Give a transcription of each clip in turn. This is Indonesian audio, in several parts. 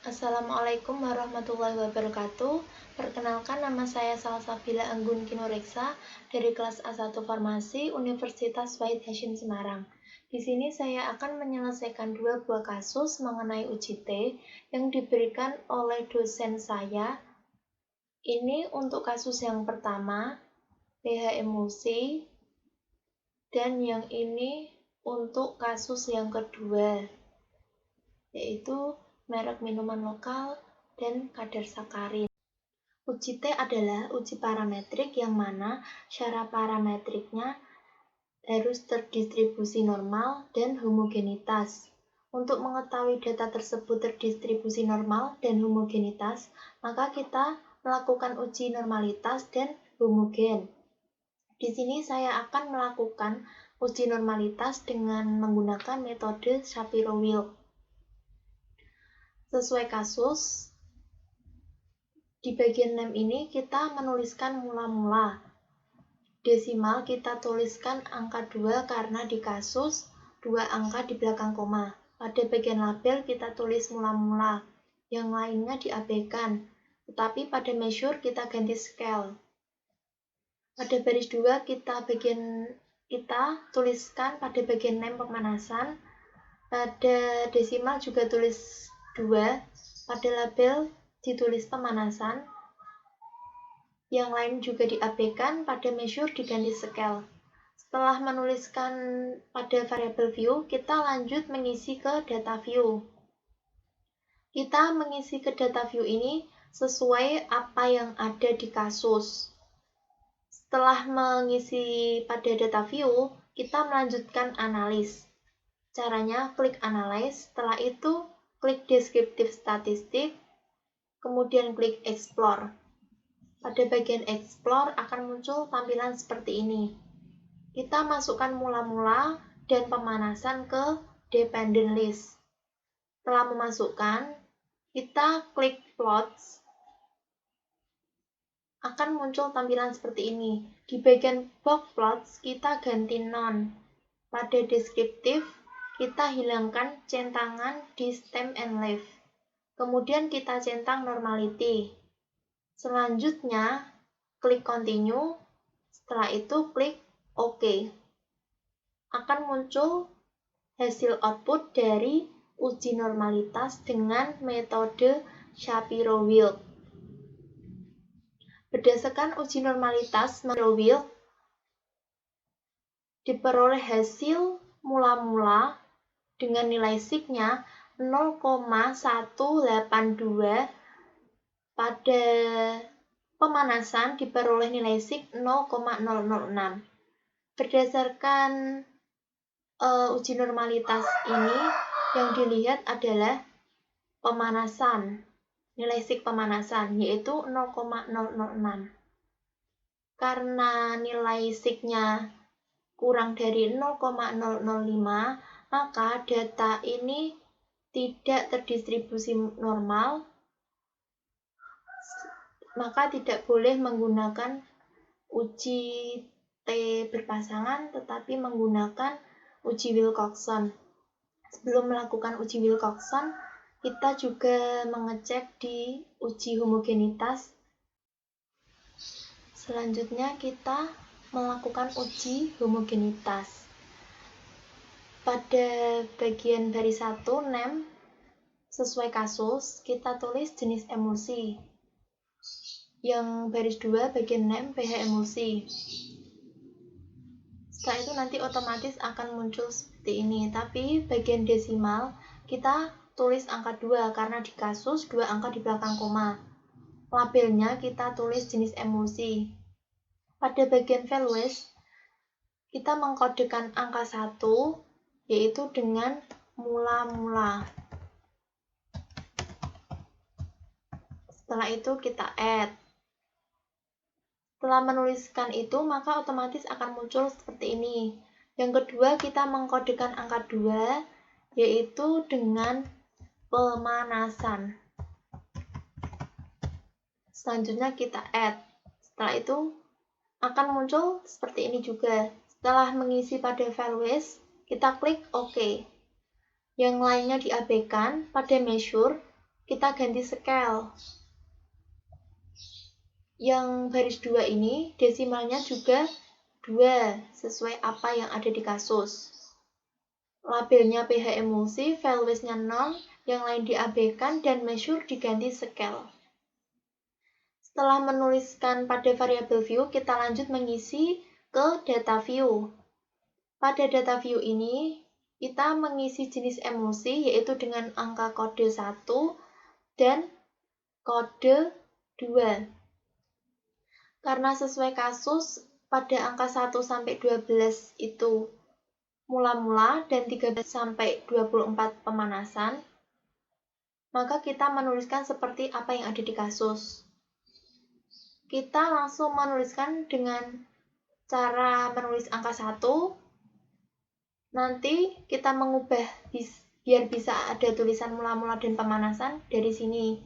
Assalamualaikum warahmatullahi wabarakatuh. Perkenalkan, nama saya Salsabila Anggun Kinoreksa dari kelas A1 Farmasi Universitas Wahid Hasyim Semarang. Di sini saya akan menyelesaikan dua buah kasus mengenai UJT yang diberikan oleh dosen saya. Ini untuk kasus yang pertama, pH emulsi, dan yang ini untuk kasus yang kedua, yaitu merek minuman lokal dan kadar sakarin. Uji T adalah uji parametrik yang mana syarat parametriknya harus terdistribusi normal dan homogenitas. Untuk mengetahui data tersebut terdistribusi normal dan homogenitas, maka kita melakukan uji normalitas dan homogen. Di sini saya akan melakukan uji normalitas dengan menggunakan metode Shapiro-Wilk. Sesuai kasus, di bagian 6 ini kita menuliskan mula-mula. Desimal kita tuliskan angka 2 karena di kasus 2 angka di belakang koma. Pada bagian label kita tulis mula-mula, yang lainnya diabaikan. Tetapi pada measure kita ganti scale. Pada baris 2 kita tuliskan pada bagian name pemanasan. Pada desimal juga tulis 2, pada label ditulis pemanasan. Yang lain juga diabaikan, pada measure diganti scale. Setelah menuliskan pada variable view, kita lanjut mengisi ke data view. Kita mengisi ke data view ini sesuai apa yang ada di kasus. Setelah mengisi pada data view, kita melanjutkan analis. Caranya klik analyze, setelah itu klik descriptive statistik, kemudian klik explore. Pada bagian explore akan muncul tampilan seperti ini. Kita masukkan mula-mula dan pemanasan ke dependent list. Setelah memasukkan, kita klik plots. Akan muncul tampilan seperti ini. Di bagian box plots kita ganti none. Pada deskriptif kita hilangkan centangan di stem and leaf. Kemudian kita centang normality. Selanjutnya klik continue. Setelah itu klik OK. Akan muncul hasil output dari uji normalitas dengan metode Shapiro-Wilk. Berdasarkan uji normalitas Shapiro-Wilk, diperoleh hasil mula-mula dengan nilai sigma 0,182, pada pemanasan diperoleh nilai sig 0,006. Berdasarkan uji normalitas ini, yang dilihat adalah pemanasan, nilai sig pemanasan, yaitu 0,006. Karena nilai signya kurang dari 0,005, maka data ini tidak terdistribusi normal, maka tidak boleh menggunakan uji T berpasangan, tetapi menggunakan uji Wilcoxon. Sebelum melakukan uji Wilcoxon, kita juga mengecek di uji homogenitas. Selanjutnya kita melakukan uji homogenitas. Pada bagian baris 1, name, sesuai kasus, kita tulis jenis emulsi. Yang baris 2, bagian name, pH emulsi. Setelah itu nanti otomatis akan muncul seperti ini. Tapi bagian desimal, kita tulis angka 2, karena di kasus 2 angka di belakang koma. Labelnya kita tulis jenis emulsi. Pada bagian values, kita mengkodekan angka 1, yaitu dengan mula-mula. Setelah itu kita add. Setelah menuliskan itu, maka otomatis akan muncul seperti ini. Yang kedua, kita mengkodekan angka 2, yaitu dengan pemanasan. Selanjutnya kita add. Setelah itu akan muncul seperti ini juga. Setelah mengisi pada values, kita klik OK. Yang lainnya diabaikan. Pada measure, kita ganti scale. Yang baris 2 ini desimalnya juga 2, sesuai apa yang ada di kasus. Labelnya pH emulsi, file weight-nya 0, yang lain diabaikan, dan measure diganti scale. Setelah menuliskan pada variabel view, kita lanjut mengisi ke data view. Pada data view ini, kita mengisi jenis emulsi, yaitu dengan angka kode 1 dan kode 2. Karena sesuai kasus, pada angka 1 sampai 12 itu mula-mula dan 13 sampai 24 pemanasan, maka kita menuliskan seperti apa yang ada di kasus. Kita langsung menuliskan dengan cara menulis angka 1. Nanti kita mengubah biar bisa ada tulisan mula-mula dan pemanasan dari sini.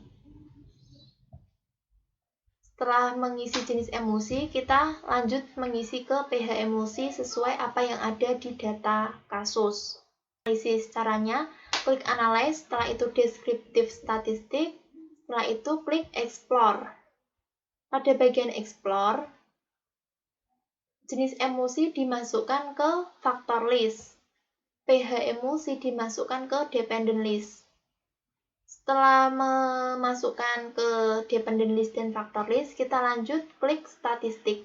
Setelah mengisi jenis emulsi, kita lanjut mengisi ke pH emulsi sesuai apa yang ada di data kasus. Analisis caranya, klik Analyze, setelah itu Descriptive Statistik, setelah itu klik Explore. Pada bagian Explore, jenis emulsi dimasukkan ke Factor List. pH emulsi dimasukkan ke Dependent List. Setelah memasukkan ke Dependent List dan Factor List, kita lanjut klik Statistik.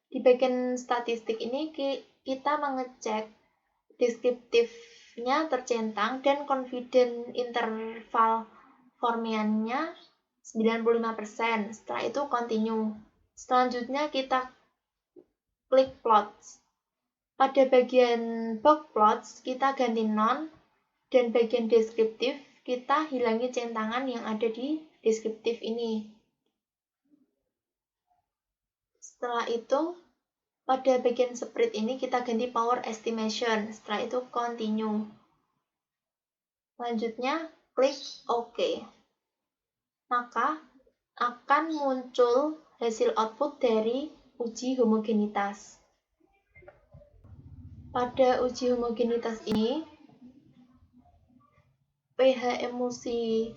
Di bagian Statistik ini kita mengecek deskriptifnya tercentang dan confidence interval formiannya 95%. Setelah itu continue. Selanjutnya kita klik Plots. Pada bagian box plots, kita ganti none, dan bagian deskriptif, kita hilangi centangan yang ada di deskriptif ini. Setelah itu, pada bagian spread ini kita ganti power estimation, setelah itu continue. Selanjutnya, klik OK. Maka, akan muncul hasil output dari uji homogenitas. Pada uji homogenitas ini, pH emulsi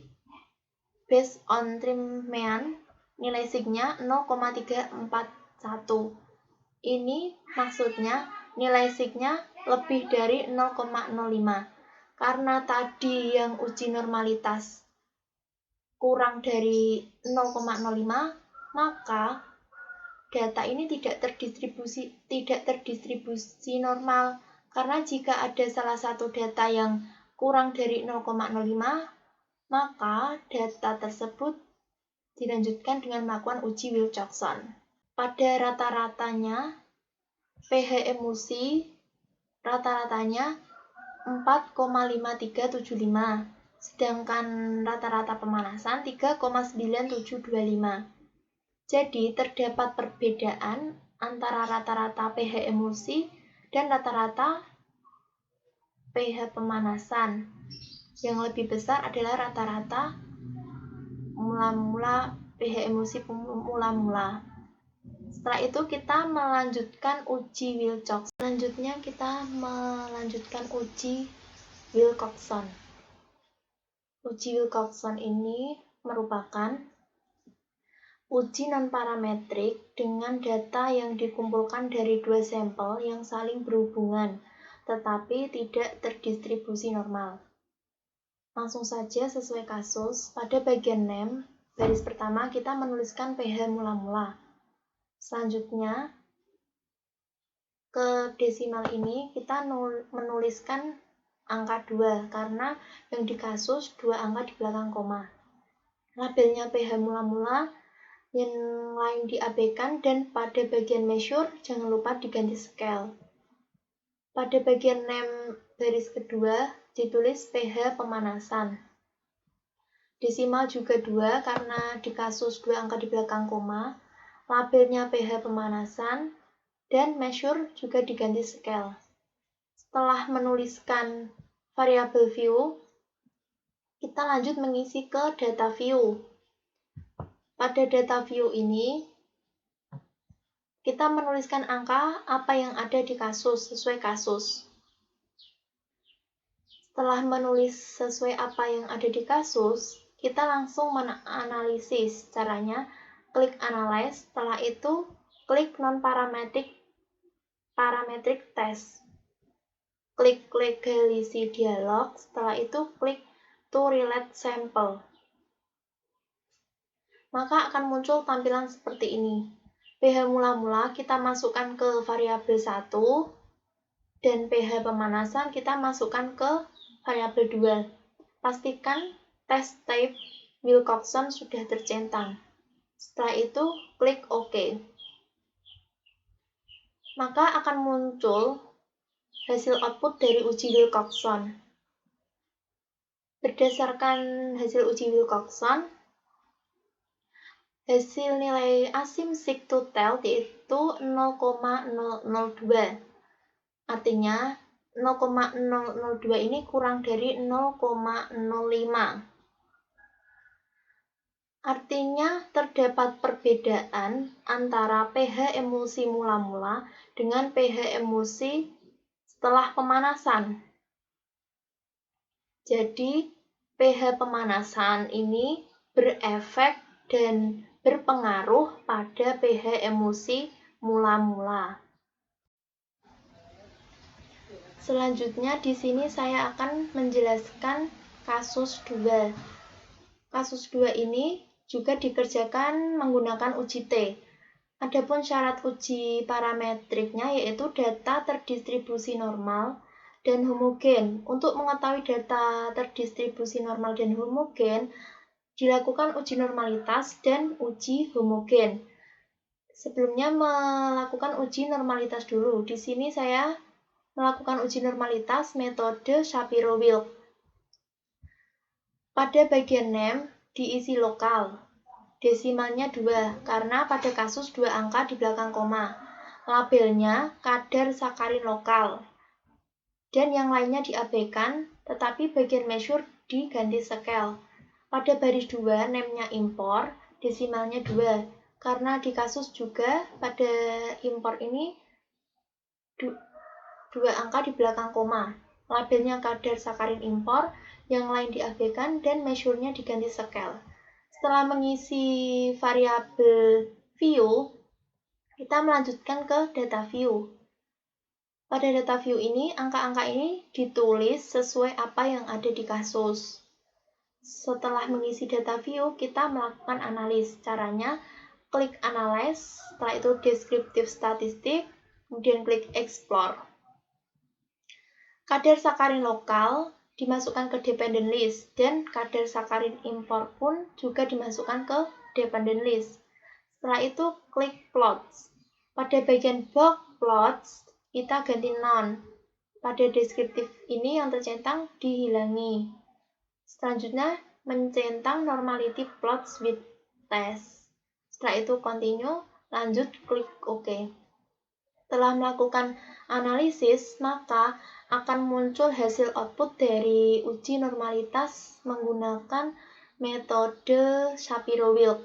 based on Trim-Mean nilai signya 0,341. Ini maksudnya nilai signya lebih dari 0,05. Karena tadi yang uji normalitas kurang dari 0,05, maka data ini tidak terdistribusi normal, karena jika ada salah satu data yang kurang dari 0,05, maka data tersebut dilanjutkan dengan melakukan uji Wilcoxon. Pada rata-ratanya, pH emulsi rata-ratanya 4,5375, sedangkan rata-rata pemanasan 3,9725. Jadi, terdapat perbedaan antara rata-rata pH emulsi dan rata-rata pH pemanasan. Yang lebih besar adalah rata-rata mula-mula pH emulsi mula-mula. Setelah itu kita melanjutkan uji Wilcoxon. Selanjutnya kita melanjutkan uji Wilcoxon. Uji Wilcoxon ini merupakan uji non-parametrik dengan data yang dikumpulkan dari dua sampel yang saling berhubungan, tetapi tidak terdistribusi normal. Langsung saja sesuai kasus, pada bagian name, baris pertama kita menuliskan pH mula-mula. Selanjutnya, ke desimal ini kita menuliskan angka 2, karena yang di kasus 2 angka di belakang koma. Labelnya pH mula-mula, yang lain diabaikan, dan pada bagian measure jangan lupa diganti scale. Pada bagian name baris kedua ditulis pH pemanasan. Desimal juga 2 karena di kasus 2 angka di belakang koma. Labelnya pH pemanasan dan measure juga diganti scale. Setelah menuliskan variabel view, kita lanjut mengisi ke data view. Pada data view ini, kita menuliskan angka apa yang ada di kasus, sesuai kasus. Setelah menulis sesuai apa yang ada di kasus, kita langsung menganalisis. Caranya, klik Analyze, setelah itu klik Non-Parametric Test. Klik Legality Dialog, setelah itu klik To Relate Sample. Maka akan muncul tampilan seperti ini. pH mula-mula kita masukkan ke variabel 1, dan pH pemanasan kita masukkan ke variabel 2. Pastikan test type Wilcoxon sudah tercentang. Setelah itu, klik OK. Maka akan muncul hasil output dari uji Wilcoxon. Berdasarkan hasil uji Wilcoxon, hasil nilai asim seek to tell yaitu 0,002. Artinya 0,002 ini kurang dari 0,05. Artinya terdapat perbedaan antara pH emulsi mula-mula dengan pH emulsi setelah pemanasan. Jadi pH pemanasan ini berefek dan berpengaruh pada pH emulsi mula-mula. Selanjutnya di sini saya akan menjelaskan kasus 2. Kasus 2 ini juga dikerjakan menggunakan uji T. Adapun syarat uji parametriknya yaitu data terdistribusi normal dan homogen. Untuk mengetahui data terdistribusi normal dan homogen, dilakukan uji normalitas dan uji homogen. Sebelumnya melakukan uji normalitas dulu. Di sini saya melakukan uji normalitas metode Shapiro-Wilk. Pada bagian name diisi lokal. Desimalnya 2, karena pada kasus 2 angka di belakang koma. Labelnya kadar sakarin lokal. Dan yang lainnya diabaikan, tetapi bagian measure diganti scale. Pada baris 2, name-nya impor, desimalnya 2. Karena di kasus juga pada impor ini 2 angka di belakang koma. Labelnya kadar sakarin impor, yang lain diabaikan, dan measure-nya diganti scale. Setelah mengisi variabel view, kita melanjutkan ke data view. Pada data view ini, angka-angka ini ditulis sesuai apa yang ada di kasus. Setelah mengisi data view, kita melakukan analis. Caranya, klik Analyze, setelah itu Descriptive Statistic, kemudian klik Explore. Kadar sakarin lokal dimasukkan ke dependent list, dan kadar sakarin impor pun juga dimasukkan ke dependent list. Setelah itu, klik Plots. Pada bagian box Plots, kita ganti None. Pada deskriptif ini yang tercentang dihilangi. Selanjutnya, mencentang normality plots with test. Setelah itu continue, lanjut klik OK. Setelah melakukan analisis, maka akan muncul hasil output dari uji normalitas menggunakan metode Shapiro-Wilk.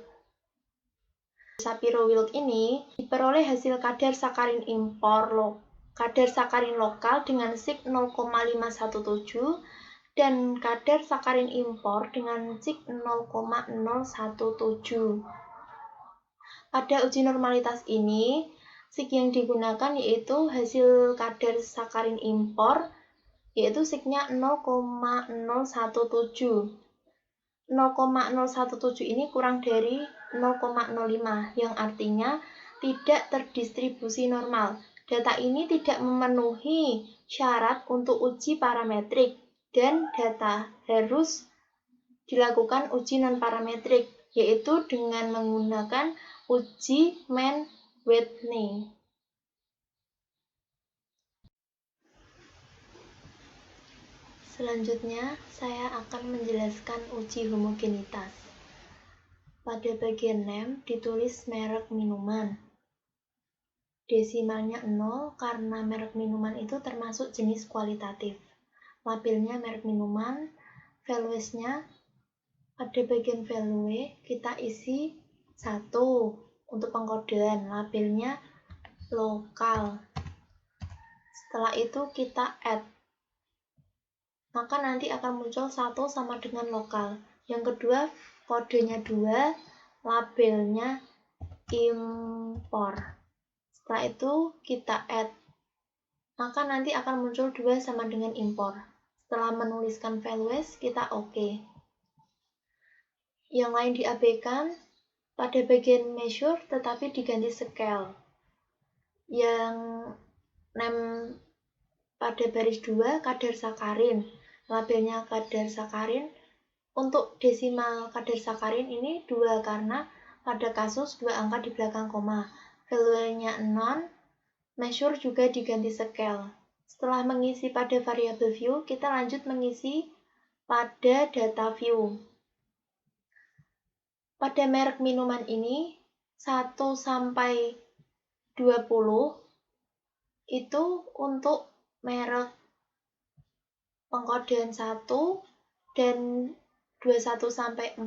Shapiro-Wilk ini diperoleh hasil kadar sakarin impor kadar sakarin lokal dengan SIG 0,517 dan kadar sakarin impor dengan SIG 0,017. Pada uji normalitas ini, SIG yang digunakan yaitu hasil kadar sakarin impor, yaitu SIG-nya 0,017. 0,017 ini kurang dari 0,05, yang artinya tidak terdistribusi normal. Data ini tidak memenuhi syarat untuk uji parametrik, dan data harus dilakukan uji non-parametrik, yaitu dengan menggunakan uji Mann-Whitney. Selanjutnya, saya akan menjelaskan uji homogenitas. Pada bagian name ditulis merek minuman. Desimalnya 0 karena merek minuman itu termasuk jenis kualitatif. Labelnya merek minuman, values-nya pada bagian value kita isi 1 untuk pengkodean, labelnya lokal. Setelah itu kita add. Maka nanti akan muncul 1 sama dengan lokal, Yang kedua, kodenya 2, labelnya impor. Setelah itu kita add, maka nanti akan muncul 2 sama dengan impor. Setelah menuliskan values, kita OK. Yang lain diabaikan, pada bagian measure tetapi diganti scale. Yang name pada baris 2 kadar sakarin, labelnya kadar sakarin. Untuk desimal kadar sakarin ini 2 karena pada kasus 2 angka di belakang koma. Value-nya non, measure juga diganti scale. Setelah mengisi pada variabel view, kita lanjut mengisi pada data view. Pada merek minuman ini 1 sampai 20 itu untuk merek pengkodean 1 dan 21 sampai 40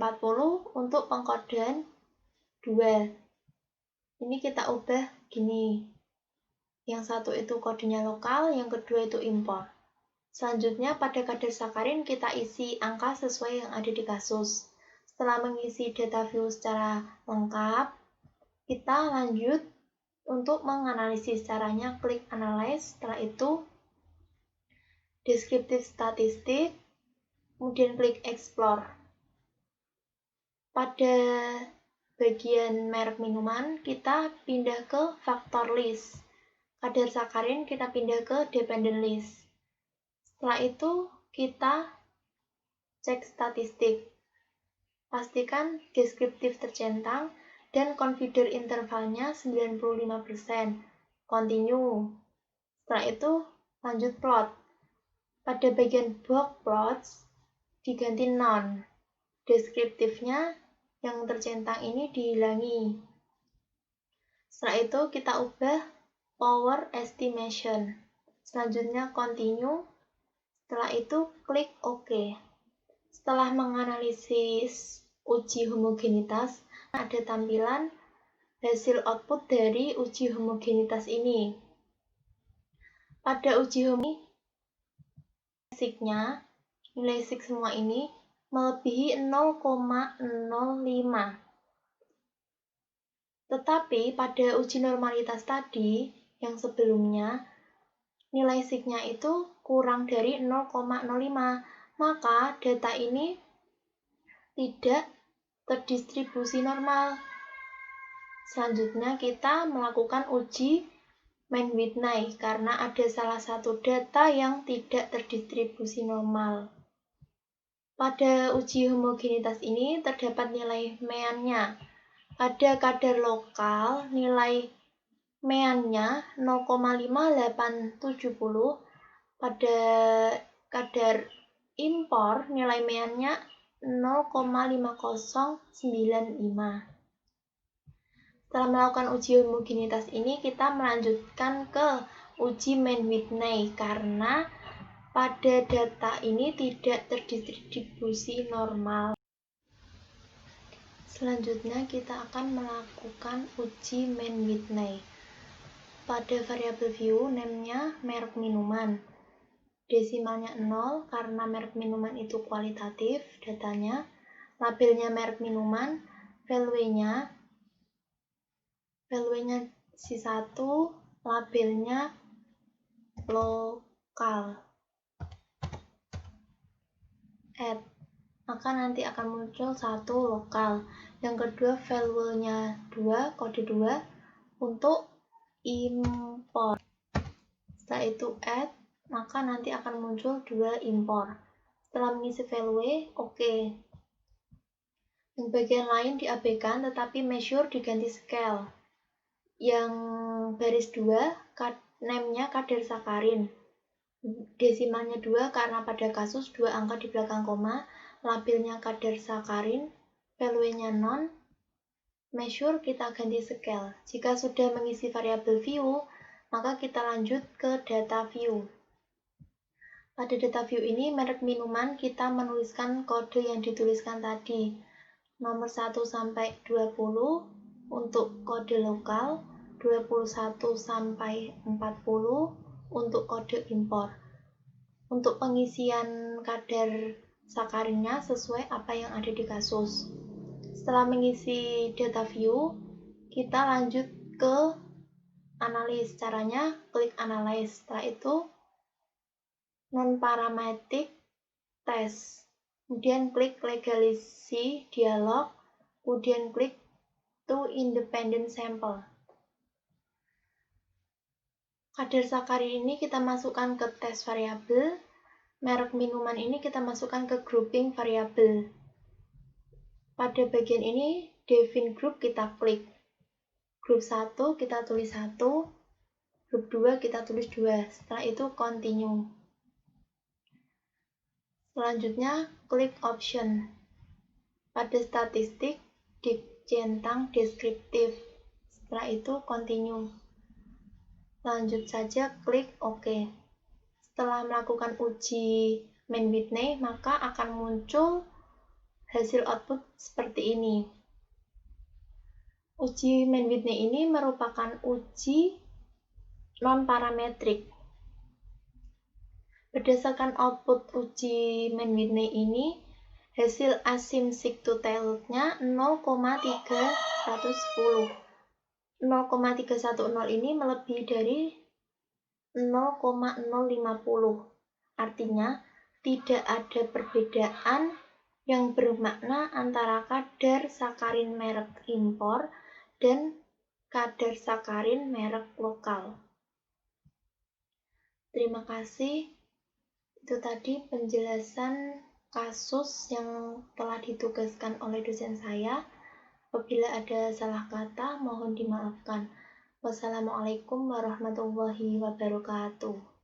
untuk pengkodean 2. Ini kita ubah gini. Yang satu itu kodenya lokal, yang kedua itu impor. Selanjutnya pada kadar sakarin kita isi angka sesuai yang ada di kasus. Setelah mengisi data view secara lengkap, kita lanjut untuk menganalisis. Caranya klik analyze, setelah itu deskriptif statistik, kemudian klik explore. Pada bagian merek minuman, kita pindah ke factor list. Kadar sakarin kita pindah ke dependent list. Setelah itu kita cek statistik. Pastikan deskriptif tercentang dan confidence intervalnya 95%. Continue. Setelah itu lanjut plot. Pada bagian box plots diganti none. Deskriptifnya yang tercentang ini dihilangi. Setelah itu kita ubah power estimation. Selanjutnya continue. Setelah itu klik OK. Setelah menganalisis uji homogenitas, ada tampilan hasil output dari uji homogenitas ini. Pada uji homogenitas, nilai sig semua ini melebihi 0,05. Tetapi pada uji normalitas tadi, yang sebelumnya, nilai sig-nya itu kurang dari 0,05. Maka data ini tidak terdistribusi normal. Selanjutnya kita melakukan uji Mann-Whitney karena ada salah satu data yang tidak terdistribusi normal. Pada uji homogenitas ini terdapat nilai mean-nya. Pada kadar lokal, nilai mean-nya 0,5870. Pada kadar impor, nilai mean-nya 0,5095. Setelah melakukan uji homogenitas ini, kita melanjutkan ke uji Mann-Whitney karena pada data ini tidak terdistribusi normal. Selanjutnya kita akan melakukan uji Mann-Whitney. Pada variabel view, name-nya merek minuman. Desimalnya 0 karena merek minuman itu kualitatif datanya. Labelnya merek minuman, value-nya C1, labelnya lokal. Add, maka nanti akan muncul 1 lokal. Yang kedua value-nya 2, kode 2 untuk impor. Setelah itu add, maka nanti akan muncul 2 impor. Setelah mengisi value, OK. Yang bagian lain diabaikan, tetapi measure diganti scale. Yang baris 2, name-nya kadar sakarin. Desimalnya 2 karena pada kasus 2 angka di belakang koma. Labelnya kadar sakarin, value-nya non. Measure kita ganti scale. Jika sudah mengisi variabel view, maka kita lanjut ke data view. Pada data view ini, merek minuman kita menuliskan kode yang dituliskan tadi. Nomor 1 sampai 20 untuk kode lokal, 21 sampai 40 untuk kode impor. Untuk pengisian kadar sakarinnya sesuai apa yang ada di kasus. Setelah mengisi data view, kita lanjut ke analis. Caranya klik analyze. Setelah itu non-parametric test. Kemudian klik legalisi dialog. Kemudian klik to independent sample. Kadar sakarin ini kita masukkan ke tes variabel. Merek minuman ini kita masukkan ke grouping variabel. Pada bagian ini, define group kita klik. Grup 1 kita tulis 1, grup 2 kita tulis 2. Setelah itu continue. Selanjutnya, klik option. Pada statistik, dicentang deskriptif. Setelah itu continue. Lanjut saja klik OK. Setelah melakukan uji Mann-Whitney, maka akan muncul hasil output seperti ini. Uji Mann-Whitney ini merupakan uji non-parametrik. Berdasarkan output uji Mann-Whitney ini, hasil asymptotic-to-tailed-nya 0,310. 0,310 ini melebihi dari 0,050. Artinya, tidak ada perbedaan yang bermakna antara kadar sakarin merek impor dan kadar sakarin merek lokal. Terima kasih. Itu tadi penjelasan kasus yang telah ditugaskan oleh dosen saya. Apabila ada salah kata, mohon dimaafkan. Wassalamualaikum warahmatullahi wabarakatuh.